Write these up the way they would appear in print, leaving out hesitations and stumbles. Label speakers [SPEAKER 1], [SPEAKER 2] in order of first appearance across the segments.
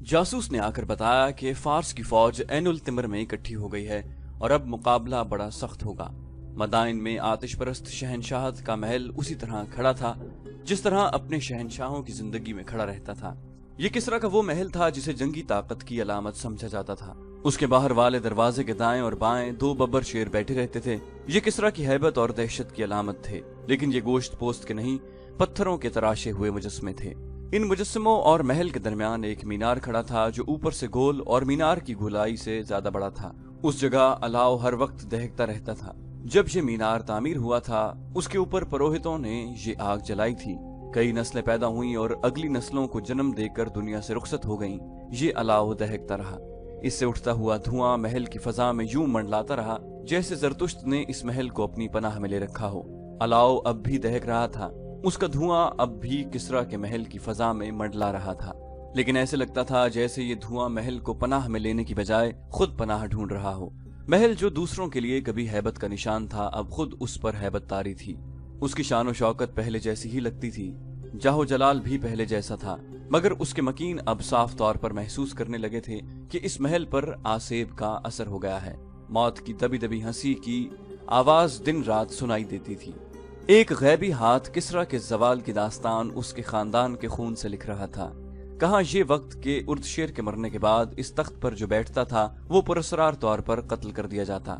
[SPEAKER 1] जासूस ने आकर बताया कि फार्स की फौज ऐनुल तिमर में इकट्ठी हो गई है और अब मुकाबला बड़ा सख्त होगा। मदाइन में आतिश परस्त शहनशाह का महल उसी तरह खड़ा था जिस तरह अपने शहनशाहों की जिंदगी में खड़ा रहता था। ये किसरा का वो महल था जिसे जंगी ताकत की अलामत समझा जाता था। उसके बाहर वाले दरवाजे के दाएं और बाएं दो बब्बर शेर बैठे रहते थे। ये किसरा की हैबत और दहशत की अलामत थे, लेकिन ये गोश्त पोस्त के नहीं, पत्थरों के तराशे हुए मुजस्मे थे। इन मुजस्मों और महल के दरमियान एक मीनार खड़ा था जो ऊपर से गोल और मीनार की गोलाई से ज्यादा बड़ा था। उस जगह अलाव हर वक्त दहकता रहता था। जब ये मीनार तामीर हुआ था उसके ऊपर पुरोहितों ने ये आग जलाई थी। कई नस्लें पैदा हुई और अगली नस्लों को जन्म देकर दुनिया से रुखसत हो गईं। ये अलाव दहकता रहा। इससे उठता हुआ धुआं महल की फजा में यूं मंडलाता रहा जैसे जरतुश्त ने इस महल को अपनी पनाह में ले रखा हो। अलाव अब भी दहक रहा था। उसका धुआं अब भी किसरा के महल की फजा में मंडला रहा था, लेकिन ऐसे लगता था जैसे ये धुआं महल को पनाह में लेने की बजाय खुद पनाह ढूंढ रहा हो। महल जो दूसरों के लिए कभी हैबत का निशान था अब खुद उस पर हैबत तारी थी। उसकी शान शौकत पहले जैसी ही लगती थी, जाहो जलाल भी पहले जैसा था, मगर उसके मकीन अब साफ तौर पर महसूस करने लगे थे कि इस महल पर आसेब का असर हो गया है। मौत की दबी दबी हंसी की आवाज दिन रात सुनाई देती थी। एक गैबी हाथ किसरा के जवाल की दास्तान उसके खानदान के खून से लिख रहा था। कहाँ ये वक्त के उर्दशेर के मरने के बाद इस तख्त पर जो बैठता था वो पुरस्रार तौर पर कत्ल कर दिया जाता।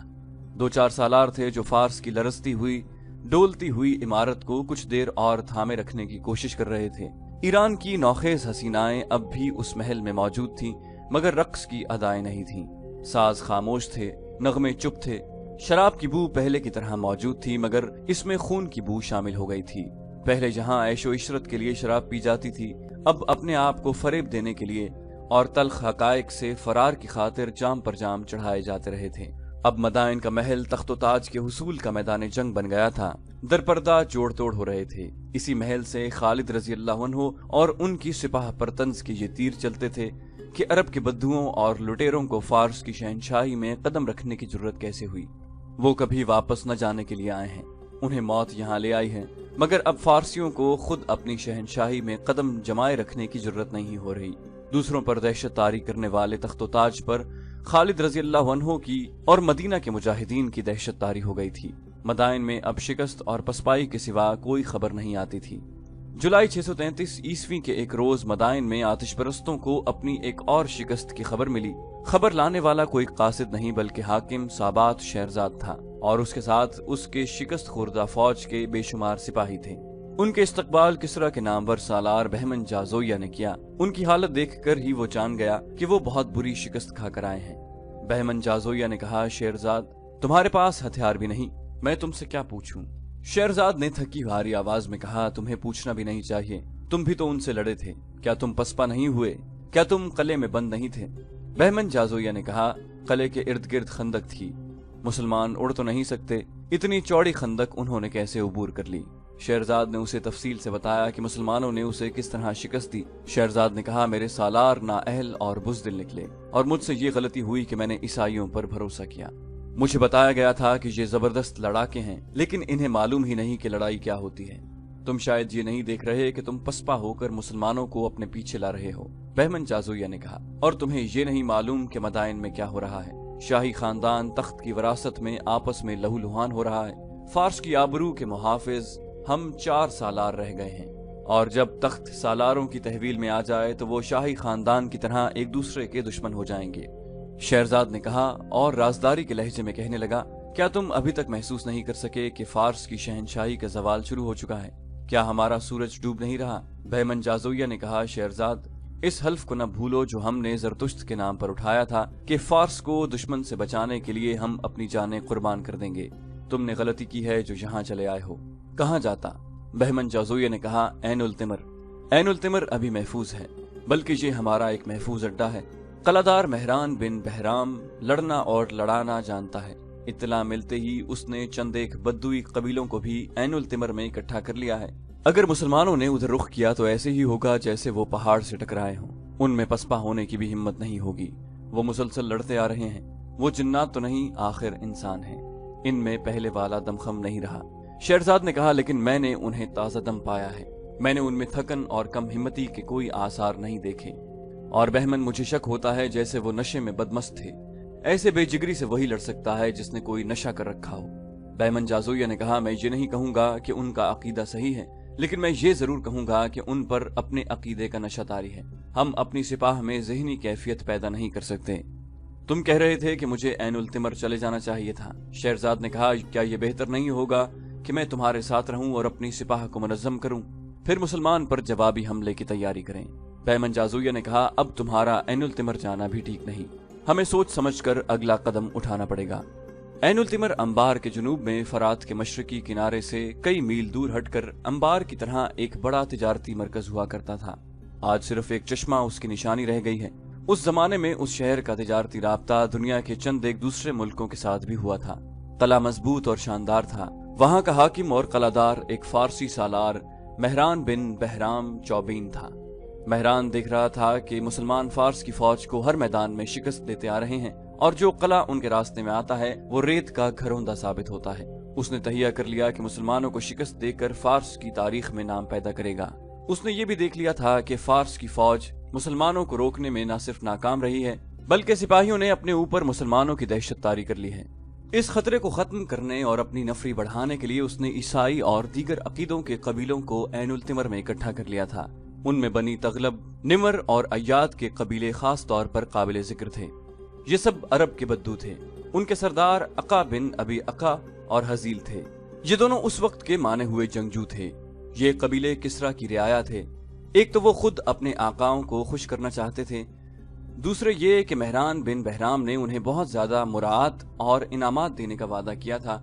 [SPEAKER 1] 2-4 सालार थे जो फार्स की लरजती हुई डोलती हुई इमारत को कुछ देर और थामे रखने की कोशिश कर रहे थे। ईरान की नौखेज हसीनाएं अब भी उस महल में मौजूद थीं, मगर रक्स की अदाएं नहीं थीं। साज खामोश थे, नगमे चुप थे। शराब की बू पहले की तरह मौजूद थी, मगर इसमें खून की बू शामिल हो गई थी। पहले जहां ऐशो इशरत के लिए शराब पी जाती थी, अब अपने आप को फरेब देने के लिए और तल्ख हकायक से फरार की खातिर जाम पर जाम चढ़ाए जाते रहे थे। अब मदाइन का महल तख्तो ताज के हुसूल का मैदान जंग बन गया था। दरपर्दा जोड़ तोड़ हो रहे थे। इसी महल से खालिद रजी अल्लाह अन्हु और उनकी सिपाह परतंज के ये तीर चलते थे कि अरब के बद्दुओं और लुटेरों को फार्स की शहनशाही में कदम रखने की जरूरत कैसे हुई। वो कभी वापस न जाने के लिए आए हैं, उन्हें मौत यहाँ ले आई है, मगर अब फारसियों को खुद अपनी शहनशाही में कदम जमाए रखने की जरूरत नहीं हो रही। दूसरों पर दहशत तारी करने वाले तख्तो ताज पर खालिद रजी अल्लाह अन्हु की और मदीना के मुजाहिदीन की दहशत तारी हो गई थी। मदाइन में अब शिकस्त और पसपाई के सिवा कोई खबर नहीं आती थी। जुलाई 633 ईस्वी के एक रोज मदाइन में आतिश परस्तों को अपनी एक और शिकस्त की खबर मिली। खबर लाने वाला कोई कासिद नहीं बल्कि हाकिम साबात शहरजाद था और उसके साथ उसके शिकस्त खुर्दा फौज के बेशुमार सिपाही थे। उनके इस्तकबाल किसरा के नामवर सालार बहमन जाजोया ने किया। उनकी हालत देखकर ही वो जान गया कि वो बहुत बुरी शिकस्त खाकर आए हैं। बहमन जाजोया ने कहा, शेरजाद तुम्हारे पास हथियार भी नहीं, मैं तुमसे क्या पूछूं? शेरजाद ने थकी भारी आवाज में कहा, तुम्हें पूछना भी नहीं चाहिए, तुम भी तो उनसे लड़े थे। क्या तुम पसपा नहीं हुए? क्या तुम कले में बंद नहीं थे? बहमन जाजोया ने कहा, कले के इर्द गिर्द खंदक थी, मुसलमान उड़ तो नहीं सकते, इतनी चौड़ी खंदक उन्होंने कैसे उबूर कर ली? शेरजाद ने उसे तफसील से बताया कि मुसलमानों ने उसे किस तरह शिकस्त दी। शेरजाद ने कहा, मेरे सालार नाअहल और बुज़दिल निकले और मुझसे ये गलती हुई कि मैंने ईसाइयों पर भरोसा किया। मुझे बताया गया था कि ये जबरदस्त लड़ाके हैं, लेकिन इन्हें मालूम ही नहीं कि लड़ाई क्या होती है। तुम शायद ये नहीं देख रहे कि तुम पसपा होकर मुसलमानों को अपने पीछे ला रहे हो, बहमन जाजोया ने कहा, और तुम्हें ये नहीं मालूम कि मदाइन में क्या हो रहा है। शाही खानदान तख्त की विरासत में आपस में लहूलुहान हो रहा है। फार्स की आबरू के मुहाफिज हम 4 सालार रह गए हैं, और जब तख्त सालारों की तहवील में आ जाए तो वो शाही खानदान की तरह एक दूसरे के दुश्मन हो जाएंगे। शेरजाद ने कहा और राजदारी के लहजे में कहने लगा, क्या तुम अभी तक महसूस नहीं कर सके कि फार्स की शहनशाही का जवाल शुरू हो चुका है? क्या हमारा सूरज डूब नहीं रहा? बहमन जाजोया ने कहा, शेरजाद इस हल्फ को न भूलो जो हमने जरतुश्त के नाम पर उठाया था कि फार्स को दुश्मन से बचाने के लिए हम अपनी जानें कुर्बान कर देंगे। तुमने गलती की है जो यहाँ चले आए हो। कहाँ जाता? बहमन जाजोया ने कहा, ऐनुल तिमर। ऐनुल तिमर अभी महफूज है, बल्कि ये हमारा एक महफूज अड्डा है। कलादार मेहरान बिन बहराम लड़ना और लड़ाना जानता है। इत्तला मिलते ही उसने चंद एक बद्दुई कबीलों को भी ऐनुल तिमर में इकट्ठा कर लिया है। अगर मुसलमानों ने उधर रुख किया तो ऐसे ही होगा जैसे वो पहाड़ से टकराए हों। उनमें पसपा होने की भी हिम्मत नहीं होगी। वो मुसलसल लड़ते आ रहे हैं। वो जिन्नात तो नहीं, आखिर इंसान हैं। इनमें पहले वाला दमखम नहीं रहा। शेरजाद ने कहा, लेकिन मैंने उन्हें ताजा दम पाया है। मैंने उनमें थकन और कम हिम्मती के कोई आसार नहीं देखे, और बहमन मुझे शक होता है जैसे वो नशे में बदमस्त थे। ऐसे बेजिगरी से वही लड़ सकता है जिसने कोई नशा कर रखा हो। बहमन जाज़ोया ने कहा, मैं ये नहीं कहूंगा कि उनका अकीदा सही है, लेकिन मैं ये जरूर कहूंगा कि उन पर अपने अकीदे का नशा तारी है। हम अपनी सिपाह में ज़हनी कैफियत पैदा नहीं कर सकते। तुम कह रहे थे कि मुझे ऐनुल तिमर चले जाना चाहिए था। शेरजाद ने कहा, क्या यह बेहतर नहीं होगा कि मैं तुम्हारे साथ रहूं और अपनी सिपाह को मुनज़्ज़म करूं, फिर मुसलमान पर जवाबी हमले की तैयारी करें। बहमन जाज़ोया ने कहा, अब तुम्हारा ऐनुल तिमर जाना भी ठीक नहीं, हमें सोच समझकर अगला कदम उठाना पड़ेगा। ऐनुल तिमर अंबार के जुनूब में फरात के मशरकी किनारे से कई मील दूर हटकर अंबार की तरह एक बड़ा तिजारती मरकज हुआ करता था। आज सिर्फ एक चश्मा उसकी निशानी रह गई है। उस जमाने में उस शहर का तिजारती राब्ता दुनिया के चंद एक दूसरे मुल्कों के साथ भी हुआ था। कला मजबूत और शानदार था। वहां का हाकिम और कलादार एक फारसी सालार मेहरान बिन बहराम चौबीन था। मेहरान देख रहा था कि मुसलमान फारस की फौज को हर मैदान में शिकस्त देते आ रहे हैं और जो कला उनके रास्ते में आता है वो रेत का घरौंदा साबित होता है। उसने तहिया कर लिया कि मुसलमानों को शिकस्त देकर फारस की तारीख में नाम पैदा करेगा। उसने ये भी देख लिया था कि फारस की फौज मुसलमानों को रोकने में न सिर्फ नाकाम रही है, बल्कि सिपाहियों ने अपने ऊपर मुसलमानों की दहशत तारी कर ली है। इस खतरे को खत्म करने और अपनी नफरी बढ़ाने के लिए उसने ईसाई और दीगर अकीदों के कबीलों को ऐनुल तिमर में इकट्ठा कर लिया था। उनमें बनी तगलब, निमर और अय्याद के कबीले खास तौर पर काबिल जिक्र थे। ये सब अरब के बद्दू थे। उनके सरदार अका बिन अबी अका और हजील थे। ये दोनों उस वक्त के माने हुए जंगजू थे। ये कबीले किसरा की रियाया थे। एक तो वो खुद अपने आकाओं को खुश करना चाहते थे, दूसरे ये कि मेहरान बिन बहराम ने उन्हें बहुत ज्यादा मुराद और इनामात देने का वादा किया था।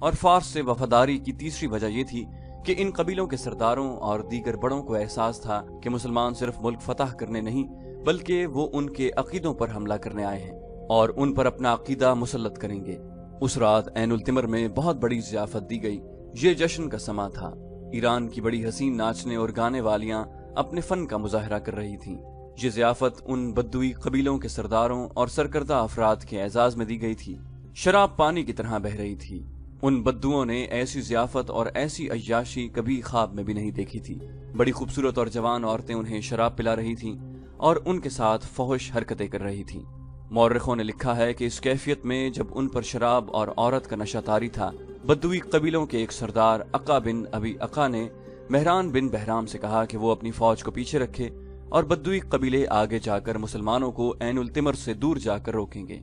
[SPEAKER 1] और फारस से वफादारी की तीसरी वजह यह थी कि इन कबीलों के सरदारों और दीगर बड़ों को एहसास था कि मुसलमान सिर्फ मुल्क फतह करने नहीं, बल्कि वो उनके अकीदों पर हमला करने आए हैं और उन पर अपना अकीदा मुसल्लत करेंगे। उस रात ऐनुल तिमर में बहुत बड़ी ज़ियाफत दी गई। ये जश्न का समा था। ईरान की बड़ी हसीन नाचने और गाने वालियां अपने फन का मुजाहरा कर रही थीं। ये ज़ियाफत उन बद्दुई कबीलों के सरदारों और सरकर्दा अफराद के एजाज में दी गई थी। शराब पानी की तरह बह रही थी। उन बद्दुओं ने ऐसी ज़ियाफत और ऐसी अय्याशी कभी ख्वाब में भी नहीं देखी थी। बड़ी खूबसूरत और जवान औरतें उन्हें शराब पिला रही थीं और उनके साथ फहुश हरकतें कर रही थीं। मौर्रिखों ने लिखा है कि इस कैफियत में जब उन पर शराब और औरत का नशा तारी था, बद्दुई कबीलों के एक सरदार अका बिन अबी अका ने मेहरान बिन बहराम से कहा कि वो अपनी फौज को पीछे रखे और बद्दुई कबीले आगे जाकर मुसलमानों को ऐनुल तिमर से दूर जाकर रोकेंगे।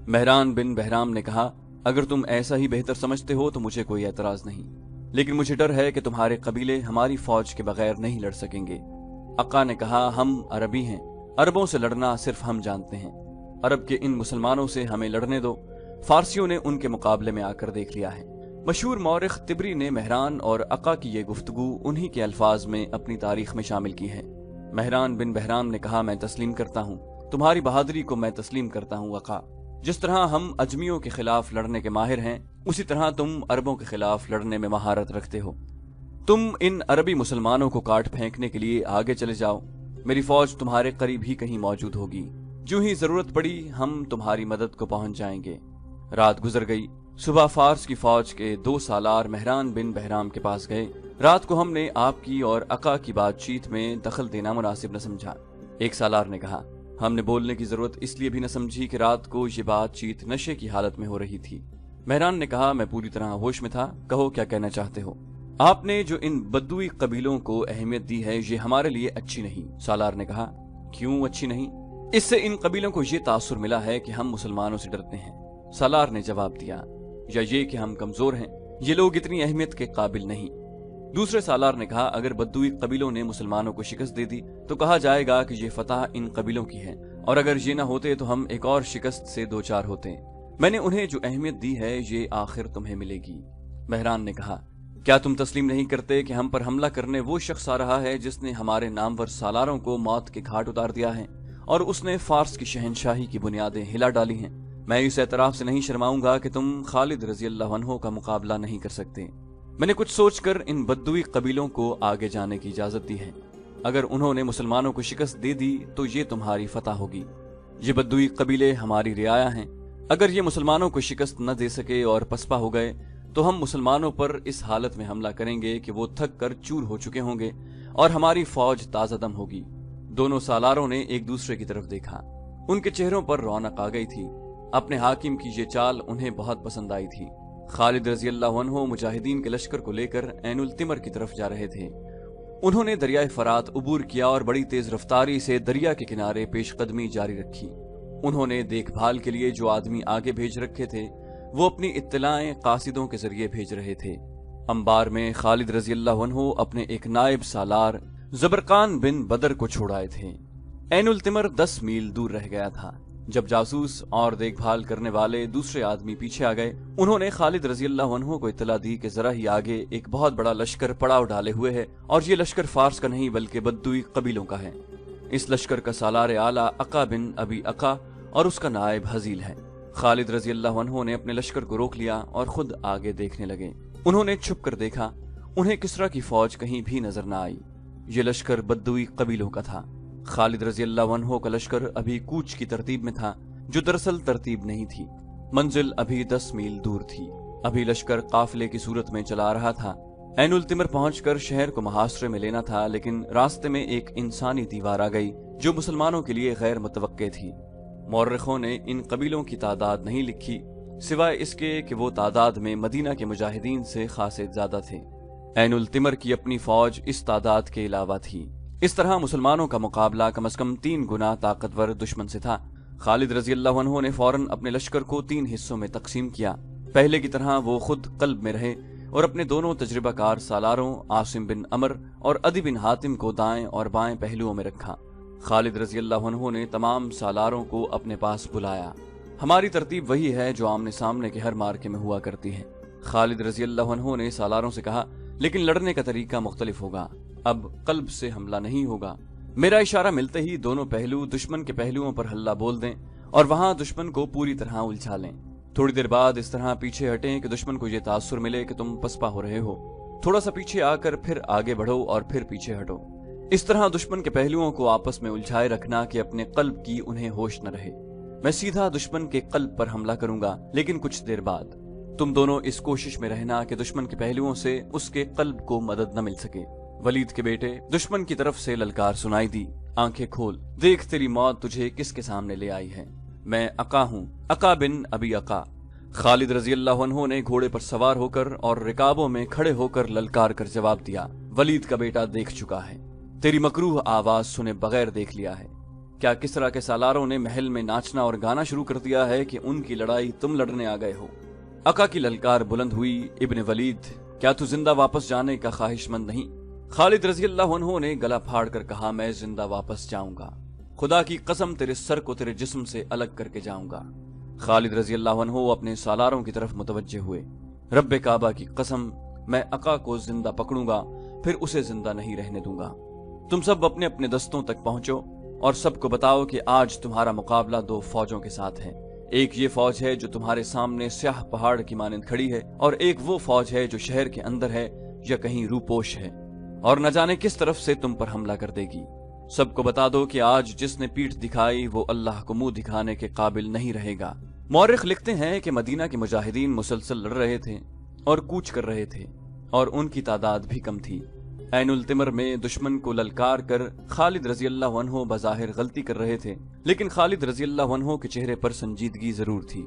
[SPEAKER 1] मेहरान बिन बहराम ने कहा, अगर तुम ऐसा ही बेहतर समझते हो तो मुझे कोई एतराज नहीं, लेकिन मुझे डर है कि तुम्हारे कबीले हमारी फौज के बगैर नहीं लड़ सकेंगे। अका ने कहा, हम अरबी हैं, अरबों से लड़ना सिर्फ हम जानते हैं। अरब के इन मुसलमानों से हमें लड़ने दो। फारसियों ने उनके मुकाबले में आकर देख लिया है। मशहूर मौरिख तिबरी ने मेहरान और अका की ये गुफ्तगू उन्हीं के अल्फाज में अपनी तारीख में शामिल की है। मेहरान बिन बहराम ने कहा, मैं तस्लीम करता हूँ, तुम्हारी बहादुरी को मैं तस्लीम करता हूँ अका। जिस तरह हम अजमियों के खिलाफ लड़ने के माहिर हैं, उसी तरह तुम अरबों के खिलाफ लड़ने में महारत रखते हो। तुम इन अरबी मुसलमानों को काट फेंकने के लिए आगे चले जाओ। मेरी फौज तुम्हारे करीब ही कहीं मौजूद होगी। जो ही जरूरत पड़ी हम तुम्हारी मदद को पहुंच जाएंगे। रात गुजर गई। सुबह फारस की फौज के 2 सालार मेहरान बिन बहराम के पास गए। रात को हमने आपकी और अका की बातचीत में दखल देना मुनासिब न समझा। एक सालार ने कहा, हमने बोलने की जरूरत इसलिए भी न समझी कि रात को ये बातचीत नशे की हालत में हो रही थी। मेहरान ने कहा, मैं पूरी तरह होश में था, कहो क्या कहना चाहते हो। आपने जो इन बद्दुई कबीलों को अहमियत दी है ये हमारे लिए अच्छी नहीं। सालार ने कहा, क्यों अच्छी नहीं? इससे इन कबीलों को ये तासुर मिला है कि हम मुसलमानों से डरते हैं। सालार ने जवाब दिया, या ये कि हम कमजोर हैं, ये लोग इतनी अहमियत के काबिल नहीं। दूसरे सालार ने कहा, अगर बद्दुई कबीलों ने मुसलमानों को शिकस्त दे दी तो कहा जाएगा कि ये फतह इन कबीलों की है, और अगर ये न होते तो हम एक और शिकस्त से 2-4 होते। मैंने उन्हें जो अहमियत दी है ये आखिर तुम्हें मिलेगी। मेहरान ने कहा, क्या तुम तस्लीम नहीं करते कि हम पर हमला करने वो शख्स आ रहा है जिसने हमारे नामवर सालारों को मौत के घाट उतार दिया है और उसने फारस की शहनशाही की बुनियादें हिला डाली हैं। मैं इस एतराफ से नहीं शर्माऊंगा कि तुम खालिद रजी अल्लाह अन्हु का मुकाबला नहीं कर सकते। मैंने कुछ सोचकर इन बद्दुई कबीलों को आगे जाने की इजाजत दी है। अगर उन्होंने मुसलमानों को शिकस्त दे दी तो ये तुम्हारी फतह होगी। ये बद्दुई कबीले हमारी रियाया हैं। अगर ये मुसलमानों को शिकस्त न दे सके और पसपा हो गए तो हम मुसलमानों पर इस हालत में हमला करेंगे कि वो थक कर चूर हो चुके होंगे और हमारी फौज ताजा दम होगी। दोनों सालारों ने एक दूसरे की तरफ देखा। उनके चेहरों पर रौनक आ गई थी। अपने हाकिम की ये चाल उन्हें बहुत पसंद आई थी। खालिद रजी अल्लाह अन्हु मुजाहिदीन के लश्कर को लेकर ऐनुल तिमर की तरफ जा रहे थे। उन्होंने दरियाए फरात उबूर किया और बड़ी तेज रफ्तारी से दरिया के किनारे पेशकदमी जारी रखी। उन्होंने देखभाल के लिए जो आदमी आगे भेज रखे थे वो अपनी इत्तलाएं कासिदों के जरिए भेज रहे थे। अंबार में खालिद रजी अल्लाह अन्हु अपने एक नायब सालार जबरकान बिन बदर को छोड़ आए थे। ऐनुल तिमर 10 मील दूर रह गया था। जब जासूस और देखभाल करने वाले दूसरे आदमी पीछे आ गए, उन्होंने खालिद रजी अल्लाह अन्हु को इत्तला दी कि जरा ही आगे एक बहुत बड़ा लश्कर पड़ाव डाले हुए है और ये लश्कर फारस का नहीं बल्कि बद्दुई कबीलों का है। इस लश्कर का सालार आला अका बिन अबी अका और उसका नायब हजील है। खालिद रजी अल्लाह अन्हु ने अपने लश्कर को रोक लिया और खुद आगे देखने लगे। उन्होंने छुप कर देखा, उन्हें किसरा की फौज कहीं भी नजर न आई। ये लश्कर बद्दुई कबीलों का था। खालिद रजी अल्लाह अन्हु का लश्कर अभी कूच की तरतीब में था, जो दरअसल तरतीब नहीं थी। मंजिल अभी 10 मील दूर थी। अभी लश्कर काफिले की सूरत में चला रहा था। ऐनुल तिमर पहुंचकर शहर को मुहासरे में लेना था, लेकिन रास्ते में एक इंसानी दीवार आ गई जो मुसलमानों के लिए गैर मुतवक्के थी। मौर्रिखों ने इन कबीलों की तादाद नहीं लिखी, सिवाय इसके कि वो तादाद में मदीना के मुजाहिदीन से खासे ज्यादा थे। ऐनुल तिमर की अपनी फौज इस तादाद के अलावा थी। इस तरह मुसलमानों का मुकाबला कम से कम 3 गुना ताकतवर दुश्मन से था। खालिद रजी अल्लाह अन्हु ने फौरन अपने लश्कर को 3 हिस्सों में तकसीम किया। पहले की तरह वो खुद कल्ब में रहे और अपने दोनों तजर्बाकार सालारों आसिम बिन अमर और अदी बिन हातिम को दाएं और बाएं पहलुओं में रखा। खालिद रजी अल्लाह अन्हु ने तमाम सालारों को अपने पास बुलाया। हमारी तरतीब वही है जो आमने सामने के हर मार्के में हुआ करती है। खालिद रजी अल्लाह अन्हु ने सालारों से कहा, लेकिन लड़ने का तरीका मुख्तलिफ होगा। अब कल्ब से हमला नहीं होगा। मेरा इशारा मिलते ही दोनों पहलू दुश्मन के पहलुओं पर हल्ला बोल दें और वहां दुश्मन को पूरी तरह उलझा लें। थोड़ी देर बाद इस तरह पीछे हटें कि दुश्मन को यह तासुर मिले कि तुम पसपा हो रहे हो। थोड़ा सा पीछे आकर फिर आगे बढ़ो और फिर पीछे हटो। इस तरह दुश्मन के पहलुओं को आपस में उलझाए रखना कि अपने कल्ब की उन्हें होश न रहे। मैं सीधा दुश्मन के कल्ब पर हमला करूंगा, लेकिन कुछ देर बाद तुम दोनों इस कोशिश में रहना कि दुश्मन के पहलुओं से उसके कल्ब को मदद न मिल सके। वलीद के बेटे, दुश्मन की तरफ से ललकार सुनाई दी। आंखें खोल, देख तेरी मौत तुझे किसके सामने ले आई है। मैं अका हूँ, अका बिन अबी अका। खालिद रजी अल्लाह अन्हु ने घोड़े पर सवार होकर और रिकाबों में खड़े होकर ललकार कर जवाब दिया, वलीद का बेटा देख चुका है, तेरी मकरूह आवाज सुने बगैर देख लिया है। क्या किसरा के सालारों ने महल में नाचना और गाना शुरू कर दिया है कि उनकी लड़ाई तुम लड़ने आ गए हो। अका की ललकार बुलंद हुई, इब्ने वलीद, क्या तू जिंदा वापस जाने का ख्वाहिशमंद नहीं? खालिद रजी अल्लाह अन्हु ने गला फाड़ कर कहा, मैं जिंदा वापस जाऊंगा, खुदा की कसम तेरे सर को तेरे जिस्म से अलग करके जाऊंगा। खालिद रजी अल्लाह अन्हु अपने सालारों की तरफ मुतवज्जे हुए। रब्बे काबा की कसम, मैं अका को जिंदा पकड़ूंगा, फिर उसे जिंदा नहीं रहने दूंगा। तुम सब अपने अपने दस्तों तक पहुंचो और सबको बताओ कि आज तुम्हारा मुकाबला 2 फौजों के साथ है। एक ये फौज है जो तुम्हारे सामने स्याह पहाड़ की मानंद खड़ी है, और एक वो फौज है जो शहर के अंदर है या कहीं रूपोश है और न जाने किस तरफ से तुम पर हमला कर देगी। सबको बता दो कि आज जिसने पीठ दिखाई वो अल्लाह को मुंह दिखाने के काबिल नहीं रहेगा। मौरिख लिखते हैं कि मदीना के मुजाहिदीन मुसलसल लड़ रहे थे और कूच कर रहे थे और उनकी तादाद भी कम थी। ऐनुल तिमर में दुश्मन को ललकार कर खालिद रजी अल्लाह अन्हु बज़ाहिर गलती कर रहे थे, लेकिन खालिद रजी अल्लाह अन्हु के चेहरे पर संजीदगी जरूर थी।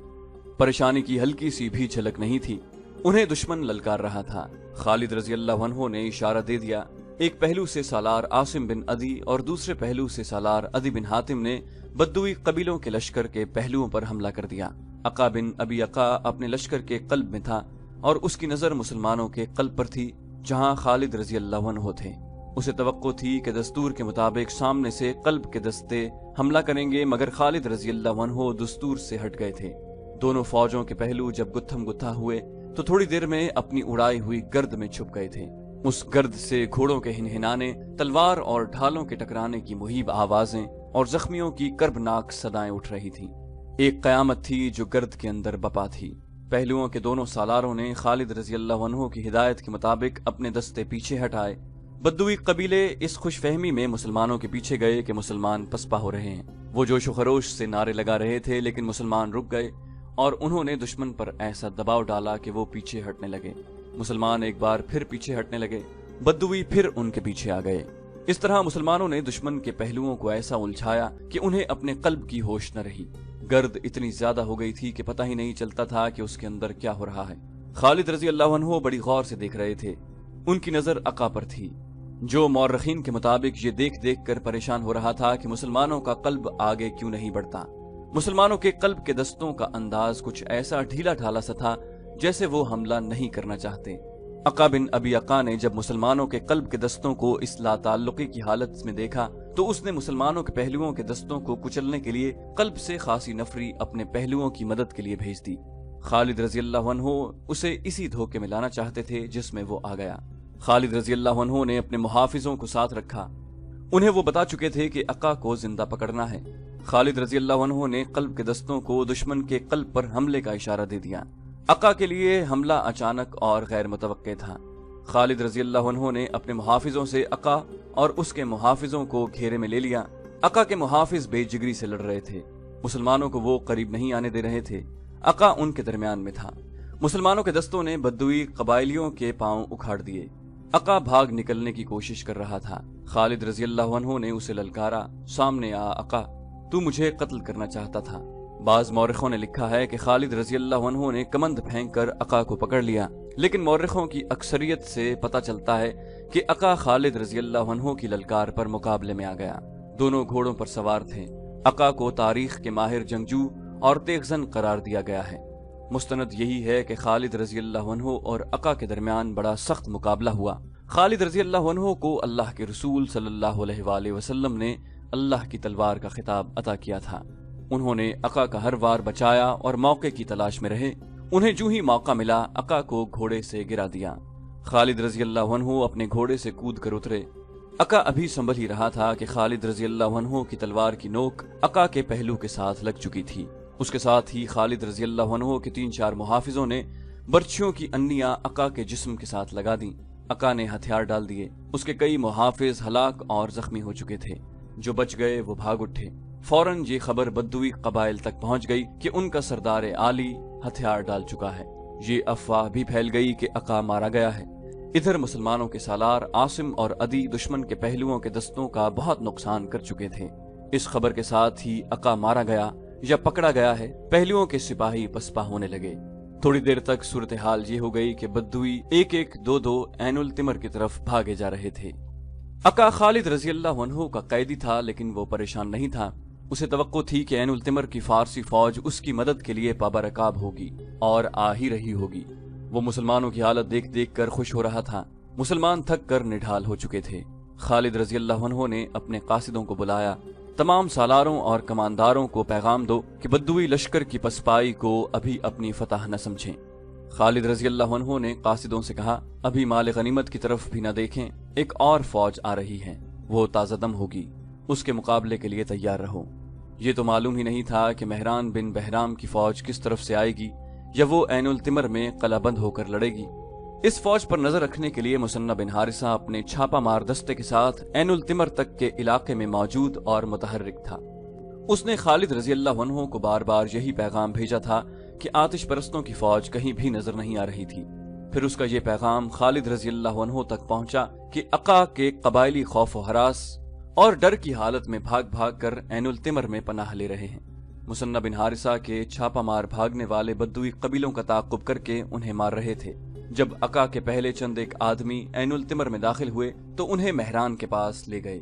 [SPEAKER 1] परेशानी की हल्की सी भी झलक नहीं थी। उन्हें दुश्मन ललकार रहा था। खालिद रजी अल्लाह अन्हु ने इशारा दे दिया। एक पहलू से सालार आसिम बिन अदी और दूसरे पहलू से सालार अदी बिन हातिम ने बद्दुई कबीलों के लश्कर के पहलुओं पर हमला कर दिया। अका बिन अबी अका अपने लश्कर के कल्ब में था और उसकी नजर मुसलमानों के कल्ब पर थी, जहां खालिद रजी अल्लाह अन्हु थे। उसे तवक्को थी कि दस्तूर के मुताबिक सामने से कल्ब के दस्ते हमला करेंगे, मगर खालिद रजी अल्लाह अन्हु दस्तूर से हट गए थे। दोनों फौजों के पहलू जब गुत्थम गुत्था हुए तो थोड़ी देर में अपनी उड़ाई हुई गर्द में छुप गए थे। उस गर्द से घोड़ों के हिनहिनाने, तलवार और ढालों के टकराने की मुहीब आवाजें और जख्मियों की कर्बनाक सदाएं उठ रही थीं। एक कयामत थी जो गर्द के अंदर बपा थी। पहलुओं के दोनों सालारों ने खालिद रजी अल्लाह अन्हु की हिदायत के मुताबिक अपने दस्ते पीछे हटाए। बद्दुई कबीले इस खुशफहमी में मुसलमानों के पीछे गए कि मुसलमान पसपा हो रहे हैं। वो जोश खरोश से नारे लगा रहे थे, लेकिन मुसलमान रुक गए और उन्होंने दुश्मन पर ऐसा दबाव डाला कि वो पीछे हटने लगे। मुसलमान एक बार फिर पीछे हटने लगे। बद्दुई फिर उनके पीछे आ गए। इस तरह मुसलमानों ने दुश्मन के पहलुओं को ऐसा उलझाया कि उन्हें अपने कल्ब की होश न रही। गर्द इतनी ज्यादा हो गई थी कि पता ही नहीं चलता था कि उसके अंदर क्या हो रहा है। खालिद रजी अल्लाह अन्हु बड़ी गौर से देख रहे थे। उनकी नजर अका पर थी, जो मौर्रखीन के मुताबिक ये देख देख कर परेशान हो रहा था कि मुसलमानों का कल्ब आगे क्यों नहीं बढ़ता। मुसलमानों के कल्ब के दस्तों का अंदाज कुछ ऐसा ढीला ढाला सा था जैसे वो हमला नहीं करना चाहते। अका बिन अबी अका ने जब मुसलमानों के कल्ब के दस्तों को इस लाताल्लुकी की हालत में देखा तो उसने मुसलमानों के पहलुओं के दस्तों को कुचलने के लिए कल्ब से खासी नफरी अपने पहलुओं की मदद के लिए भेज दी। खालिद रजी अल्लाह अन्हु उसे इसी धोखे में लाना चाहते थे जिसमें वो आ गया। खालिद रजी अल्लाह अन्हु ने अपने मुहाफिजों को साथ रखा। उन्हें वो बता चुके थे कि अका को जिंदा पकड़ना है। खालिद रजी अल्लाह अन्हु ने कल्ब के दस्तों को दुश्मन के कल्ब पर हमले का इशारा दे दिया। अका के लिए हमला अचानक और गैर मुतवक्के था। खालिद रजी अल्लाह अन्हु ने अपने मुहाफिजों से अका और उसके मुहाफिजों को घेरे में ले लिया। अका के मुहाफिज बेजिगरी से लड़ रहे थे। मुसलमानों को वो करीब नहीं आने दे रहे थे। अका उनके दरमियान में था। मुसलमानों के दस्तों ने बद्दुई कबाइलियों के पांव उखाड़ दिए। अका भाग निकलने की कोशिश कर रहा था। खालिद रजी अल्लाह अन्हु ने उसे ललकारा, सामने आ अका, तू मुझे कत्ल करना चाहता था। बाज मौरखों ने लिखा है कि खालिद रजी अल्लाह अन्हु ने कमंद फेंक कर अका को पकड़ लिया, लेकिन मौरखों की अक्सरियत से पता चलता है कि अका खालिद रजी अल्लाह अन्हु की ललकार पर मुकाबले में आ गया। दोनों घोड़ों पर सवार थे। अका को तारीख के माहिर जंगजू और तेगजन करार दिया गया है। मुस्तनद यही है कि खालिद रजी अल्लाह अन्हु और अका के दरमियान बड़ा सख्त मुकाबला हुआ। खालिद रजी अल्लाह अन्हु को अल्लाह के रसूल सल्लल्लाहु अलैहि वसल्लम ने अल्लाह की तलवार का खिताब अता किया था। उन्होंने अका का हर वार बचाया और मौके की तलाश में रहे। उन्हें जो ही मौका मिला अका को घोड़े से गिरा दिया। खालिद रजी अल्लाह अन्हु अपने घोड़े से कूद कर उतरे। अका अभी संभल ही रहा था कि खालिद रजी अल्लाह अन्हु की तलवार की नोक अका के पहलू के साथ लग चुकी थी। उसके साथ ही खालिद रजी अल्लाह अन्हु के 3-4 मुहाफिजों ने बर्छियों की अन्नियां अका के जिस्म के साथ लगा दी। अका ने हथियार डाल दिए। उसके कई मुहाफिज हलाक और जख्मी हो चुके थे। जो बच गए वो भाग उठे। फौरन ये खबर बद्दुई कबाइल तक पहुंच गई कि उनका सरदार आली हथियार डाल चुका है। ये अफवाह भी फैल गई कि अका मारा गया है। इधर मुसलमानों के सालार आसिम और अदी दुश्मन के पहलुओं के दस्तों का बहुत नुकसान कर चुके थे। इस खबर के साथ ही अका मारा गया या पकड़ा गया है, पहलुओं के सिपाही पसपा होने लगे। थोड़ी देर तक सूरत हाल ये हो गई कि बद्दुई 1-1, 2-2 ऐनुल तिमर की तरफ भागे जा रहे थे। अका खालिद रजी अल्लाह अन्हु का कैदी था, लेकिन वो परेशान नहीं था। उसे तवक्को थी कि ऐनुल तिमर की फारसी फौज उसकी मदद के लिए पाबरकाब होगी और आ ही रही होगी। वो मुसलमानों की हालत देख देख कर खुश हो रहा था। मुसलमान थक कर निढाल हो चुके थे। खालिद रजी अल्लाह अन्हु ने अपने कासिदों को बुलाया। तमाम सालारों और कमांदारों को पैगाम दो कि बद्दुई लश्कर की पसपाई को अभी अपनी फतह न समझें। खालिद रजी अल्लाह अन्हु ने कासिदों से कहा, अभी माल गनीमत की तरफ भी न देखें, एक और फौज आ रही है, वो ताज़ादम होगी, उसके मुकाबले के लिए तैयार रहो। ये तो मालूम ही नहीं था कि मेहरान बिन बहराम की फौज किस तरफ से आएगी या वो ऐनुल तिमर में कलाबंद होकर लड़ेगी। इस फौज पर नजर रखने के लिए मुसन्ना बिन हारिसा अपने छापा मार दस्ते के साथ ऐनुल तिमर तक के इलाके में मौजूद और मुतहर्रिक था। उसने खालिद रजी अल्लाह अन्हु को बार बार यही पैगाम भेजा था कि आतिश परस्तों की फौज कहीं भी नजर नहीं आ रही थी। फिर उसका ये पैगाम खालिद रजी अल्लाह अन्हु तक पहुंचा कि अका के कबायली खौफ हरास और डर की हालत में भाग भाग कर ऐनुल तिमर में पनाह ले रहे हैं। मुसन्ना बिन हारिसा के छापा मार भागने वाले बद्दुई कबीलों का ताक़ुब करके उन्हें मार रहे थे। जब अका के पहले चंद एक आदमी ऐनुल तिमर में दाखिल हुए तो उन्हें मेहरान के पास ले गए।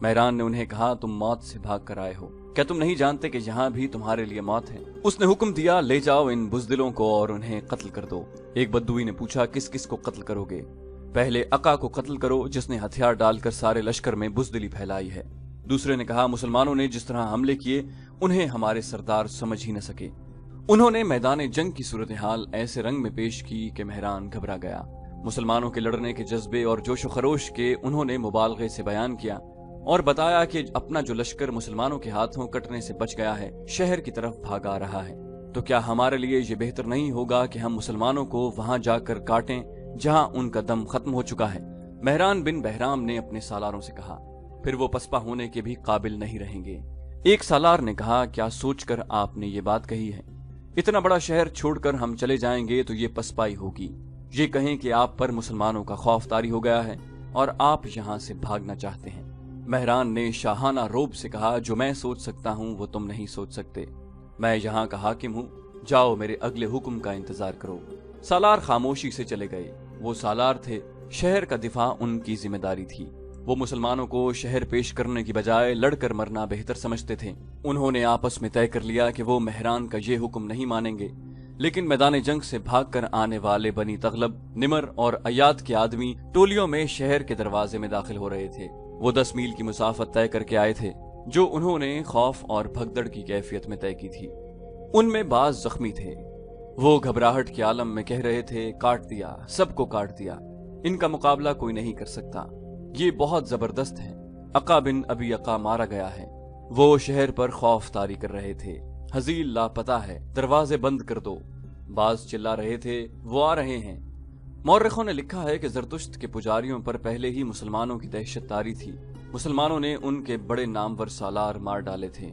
[SPEAKER 1] मेहरान ने उन्हें कहा, तुम मौत से भाग कर आए हो, क्या तुम नहीं जानते कि यहाँ भी तुम्हारे लिए मौत है? उसने हुक्म दिया, ले जाओ इन बुज़दिलों को और उन्हें कत्ल कर दो। एक बद्दुई ने पूछा, किस किस को कत्ल करोगे? पहले अका को कत्ल करो जिसने हथियार डालकर सारे लश्कर में बुज़दिली फैलाई है। दूसरे ने कहा, मुसलमानों ने जिस तरह हमले किए उन्हें हमारे सरदार समझ ही न सके। उन्होंने मैदान जंग की सूरत हाल ऐसे रंग में पेश की कि मेहरान घबरा गया। मुसलमानों के लड़ने के जज्बे और जोश व खरोश के उन्होंने मुबालगे से बयान किया और बताया कि अपना जो लश्कर मुसलमानों के हाथों कटने से बच गया है, शहर की तरफ भागा रहा है, तो क्या हमारे लिए ये बेहतर नहीं होगा कि हम मुसलमानों को वहां जाकर काटें जहां उनका दम खत्म हो चुका है? मेहरान बिन बहराम ने अपने सालारों से कहा, फिर वो पसपा होने के भी काबिल नहीं रहेंगे। एक सालार ने कहा, क्या सोचकर आपने ये बात कही है? इतना बड़ा शहर छोड़कर हम चले जाएंगे तो ये पसपाई होगी। ये कहें कि आप पर मुसलमानों का खौफ तारी हो गया है और आप यहाँ से भागना चाहते हैं। مہران نے شاہانہ روب سے کہا، جو میں سوچ سکتا ہوں وہ تم نہیں سوچ سکتے، میں یہاں کا حاکم ہوں، جاؤ میرے اگلے حکم کا انتظار کرو۔ سالار خاموشی سے چلے گئے۔ وہ سالار تھے، شہر کا دفاع ان کی ذمہ داری تھی۔ وہ مسلمانوں کو شہر پیش کرنے کی بجائے لڑ کر مرنا بہتر سمجھتے تھے۔ انہوں نے آپس میں طے کر لیا کہ وہ مہران کا یہ حکم نہیں مانیں گے، لیکن میدان جنگ سے بھاگ کر آنے والے بنی تغلب، نمر اور ایاد کے آدمی ٹولیوں میں شہر کے دروازے میں داخل ہو رہے تھے۔ وہ 10 میل کی مسافت طے کر کے آئے تھے، جو انہوں نے خوف اور بھگدڑ کی کیفیت میں طے کی تھی۔ ان میں بعض زخمی تھے۔ وہ گھبراہٹ کے عالم میں کہہ رہے تھے، کاٹ دیا، سب کو کاٹ دیا، ان کا مقابلہ کوئی نہیں کر سکتا، یہ بہت زبردست ہے۔ عقا بن ابی عقا مارا گیا ہے۔ وہ شہر پر خوف طاری کر رہے تھے۔ حزیل لاپتہ ہے، دروازے بند کر دو۔ بعض چلا رہے تھے، وہ آ رہے ہیں۔ مورخوں نے لکھا ہے کہ زرتشت کے پجاریوں پر پہلے ہی مسلمانوں کی دہشت طاری تھی۔ مسلمانوں نے ان کے بڑے نامور سالار مار ڈالے تھے۔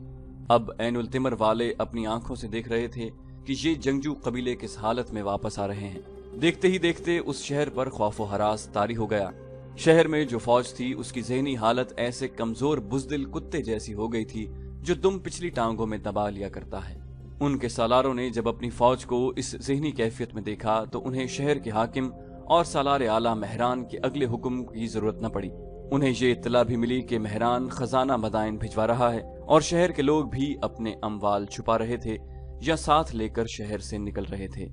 [SPEAKER 1] اب عین التمر والے اپنی آنکھوں سے دیکھ رہے تھے کہ یہ جنگجو قبیلے کس حالت میں واپس آ رہے ہیں۔ دیکھتے ہی دیکھتے اس شہر پر خوف و ہراس طاری ہو گیا۔ شہر میں جو فوج تھی اس کی ذہنی حالت ایسے کمزور بزدل کتے جیسی ہو گئی تھی جو دم پچھلی ٹانگوں میں دبا لیا کرتا ہے۔ ان کے سالاروں نے جب اپنی فوج کو اس ذہنی کیفیت میں دیکھا تو انہیں شہر کے حاکم اور سالار اعلیٰ مہران کے اگلے حکم کی ضرورت نہ پڑی۔ انہیں یہ اطلاع بھی ملی کہ مہران خزانہ مدائن بھجوا رہا ہے اور شہر کے لوگ بھی اپنے اموال چھپا رہے تھے یا ساتھ لے کر شہر سے نکل رہے تھے۔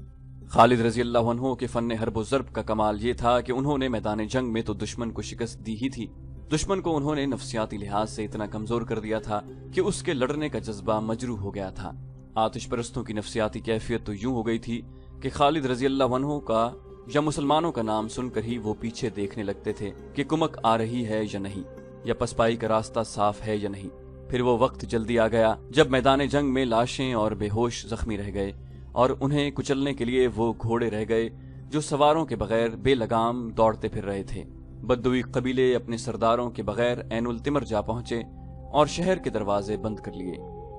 [SPEAKER 1] خالد رضی اللہ عنہ کے فن حرب و ضرب کا کمال یہ تھا کہ انہوں نے میدان جنگ میں تو دشمن کو شکست دی ہی تھی، دشمن کو انہوں نے نفسیاتی لحاظ سے اتنا کمزور کر دیا تھا کہ اس کے لڑنے کا جذبہ مجروح ہو گیا تھا۔ آتش پرستوں کی نفسیاتی کیفیت تو یوں ہو گئی تھی کہ خالد رضی اللہ عنہ کا یا مسلمانوں کا نام سن کر ہی وہ پیچھے دیکھنے لگتے تھے کہ کمک آ رہی ہے یا نہیں، یا پسپائی کا راستہ صاف ہے یا نہیں۔ پھر وہ وقت جلدی آ گیا جب میدان جنگ میں لاشیں اور بے ہوش زخمی رہ گئے، اور انہیں کچلنے کے لیے وہ گھوڑے رہ گئے جو سواروں کے بغیر بے لگام دوڑتے پھر رہے تھے۔ بدوی قبیلے اپنے سرداروں کے بغیر عین التمر جا پہنچے اور شہر کے دروازے بند کر لیے۔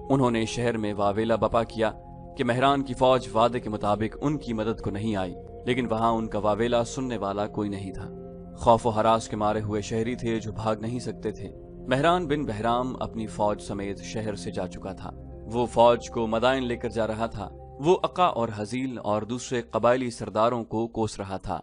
[SPEAKER 1] انہوں نے شہر میں واویلا بپا کیا کہ مہران کی فوج وعدے کے مطابق ان کی مدد کو نہیں آئی، لیکن وہاں ان کا واویلا سننے والا کوئی نہیں تھا۔ خوف و ہراس کے مارے ہوئے شہری تھے جو بھاگ نہیں سکتے تھے۔ مہران بن بہرام اپنی فوج سمیت شہر سے جا چکا تھا۔ وہ فوج کو مدائن لے کر جا رہا تھا۔ وہ عقا اور حزیل اور دوسرے قبائلی سرداروں کو کوس رہا تھا۔